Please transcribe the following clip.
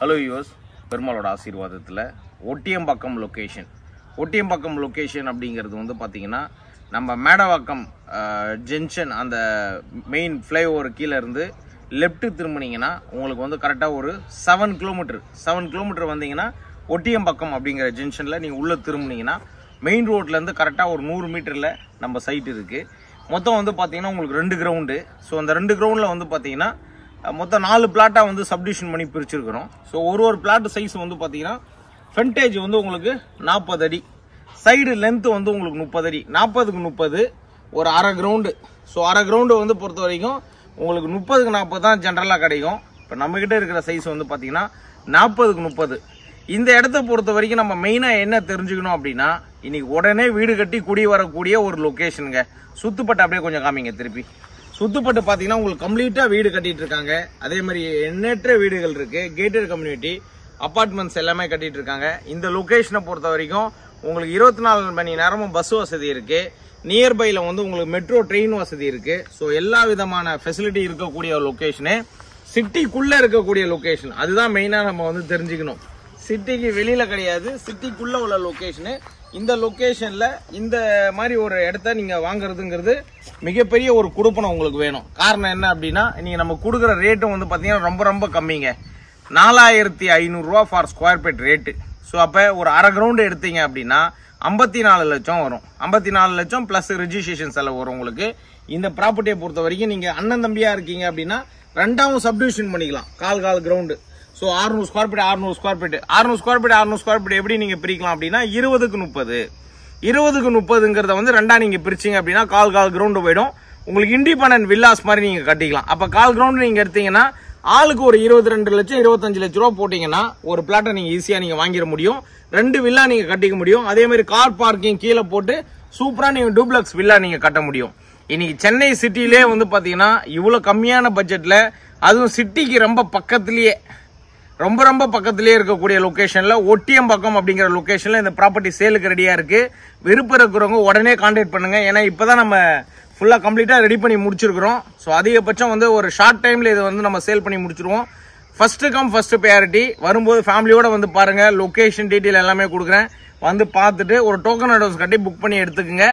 Hello use பெருமாளோட ஆசீர்வாதத்தில் Ottiyambakkam location அப்படிங்கிறது வந்து பார்த்தீங்கன்னா நம்ம மேடவாக்கம் ஜங்ஷன் அந்த மெயின் ஃப்ளைஓவர் கீழே இருந்து லெஃப்ட் திரும்பினீங்கன்னா உங்களுக்கு வந்து கரெக்டாக ஒரு 7 கிலோமீட்டர் வந்தீங்கன்னா ஒட்டியம்பாக்கம் அப்படிங்கிற ஜங்ஷனில் நீங்கள் உள்ளே திரும்பினீங்கன்னா மெயின் ரோட்லேருந்து கரெக்டாக ஒரு 100 மீட்டரில் நம்ம சைட் இருக்குது. மொத்தம் வந்து பார்த்தீங்கன்னா உங்களுக்கு 2 கிரவுண்டு. ஸோ அந்த 2 கிரவுண்டில் வந்து பார்த்தீங்கன்னா மொத்தம் 4 பிளாட்டாக வந்து சப்டிவிஷன் பண்ணி பிரிச்சிருக்கிறோம். ஸோ ஒரு பிளாட் சைஸ் வந்து பார்த்தீங்கன்னா ஃப்ரண்டேஜ் வந்து உங்களுக்கு 40 அடி, சைடு லென்த்து வந்து உங்களுக்கு 30 அடி, 40க்கு 30 ஒரு அரை கிரவுண்டு. ஸோ அரை கிரவுண்டு வந்து பொறுத்த வரைக்கும் உங்களுக்கு 30க்கு 40 தான் ஜென்ரலாக கிடைக்கும். இப்போ நம்மக்கிட்ட இருக்கிற சைஸ் வந்து பார்த்தீங்கன்னா 40க்கு 30. இந்த இடத்த பொறுத்த வரைக்கும் நம்ம மெயினாக என்ன தெரிஞ்சுக்கணும் அப்படின்னா, இன்னைக்கு உடனே வீடு கட்டி குடி வரக்கூடிய ஒரு லொக்கேஷனுங்க. சுத்துப்பட்டு அப்படியே கொஞ்சம் காமிங்க திருப்பி. சுத்துப்பட்டு பார்த்தீங்கன்னா உங்களுக்கு கம்ப்ளீட்டாக வீடு கட்டிட்டு இருக்காங்க. அதே மாதிரி எண்ணற்ற வீடுகள் இருக்கு, கேட்டட் கம்யூனிட்டி அப்பார்ட்மெண்ட்ஸ் எல்லாமே கட்டிட்டு இருக்காங்க. இந்த லொக்கேஷனை பொறுத்த வரைக்கும் உங்களுக்கு 24 மணி நேரமும் பஸ் வசதி இருக்கு. நியர்பைல வந்து உங்களுக்கு மெட்ரோ ட்ரெயின் வசதி இருக்கு. ஸோ எல்லா விதமான ஃபெசிலிட்டி இருக்கக்கூடிய லொக்கேஷனு, சிட்டிக்குள்ள இருக்கக்கூடிய லொக்கேஷன். அதுதான் மெயினாக நம்ம வந்து தெரிஞ்சுக்கணும். சிட்டிக்கு வெளியில கிடையாது, சிட்டிக்குள்ள உள்ள லொக்கேஷனு. இந்த லொக்கேஷன்ல இந்த மாதிரி ஒரு இடத்த நீங்க வாங்குறதுங்கிறது மிகப்பெரிய ஒரு குடுப்பனம் உங்களுக்கு வேணும். காரணம் என்ன அப்படின்னா, நீங்க நம்ம கொடுக்குற ரேட்டும் வந்து பாத்தீங்கன்னா ரொம்ப ரொம்ப கம்மிங்க. 4500 ரூபா for square feet rate. So அப்போ ஒரு அரை கிரவுண்டு எடுத்தீங்க அப்படின்னா 54 லட்சம் வரும். 54 லட்சம் பிளஸ் ரெஜிஸ்ட்ரேஷன் செலவு வரும் உங்களுக்கு. இந்த ப்ராப்பர்ட்டியை பொறுத்த வரைக்கும் நீங்க அண்ணன் தம்பியா இருக்கீங்க அப்படின்னா 2ஆவும் சப்டிவிஷன் பண்ணிக்கலாம். கால் ground. So 600 square feet 600 square feet எப்படி நீங்க பிரிக்கலாம் அப்படின்னா 20க்கு 30ங்கிறத வந்து 2ஆ நீங்க பிரிச்சிங்க அப்படின்னா கால் கிரவுண்டு போயிடும். உங்களுக்கு இண்டிபெண்டன்ட் வில்லாஸ் மாதிரி நீங்க கட்டிக்கலாம். அப்ப கால் கிரவுண்டு நீங்க எடுத்தீங்கன்னா ஆளுக்கு ஒரு 22 லட்சம் 25 லட்சம் ரூபா போட்டீங்கன்னா ஒரு பிளாட்டை நீங்க ஈஸியா நீங்க வாங்கிட முடியும். 2 வில்லா நீங்க கட்டிக்க முடியும். அதே மாதிரி கார் பார்க்கிங் கீழே போட்டு சூப்பரா நீங்க டூப்ளக்ஸ் வில்லா நீங்க கட்ட முடியும். இன்னைக்கு சென்னை சிட்டிலே வந்து பாத்தீங்கன்னா இவ்வளவு கம்மியான பட்ஜெட்ல, அதுவும் சிட்டிக்கு ரொம்ப பக்கத்திலேயே இருக்கக்கூடிய லொகேஷன்ல ஒட்டியம்பாக்கம் அப்படிங்கிற லொகேஷன்ல இந்த ப்ராப்பர்ட்டி சேலுக்கு ரெடியா இருக்கு. விருப்பம் இருக்கிறவங்க உடனே கான்டாக்ட் பண்ணுங்க. ஏன்னா இப்பதான் நம்ம ஃபுல்லா கம்ப்ளீட்டா ரெடி பண்ணி முடிச்சிருக்கிறோம். ஸோ அதிகபட்சம் வந்து ஒரு ஷார்ட் டைம்ல இதை வந்து நம்ம சேல் பண்ணி முடிச்சிருவோம். First come first priority. வரும்போது ஃபேமிலியோட வந்து பாருங்க. லொகேஷன் டீட்டெயில் எல்லாமே கொடுக்குறேன். வந்து பார்த்துட்டு ஒரு டோக்கன் அட்வான்ஸ் கட்டி புக் பண்ணி எடுத்துக்கங்க.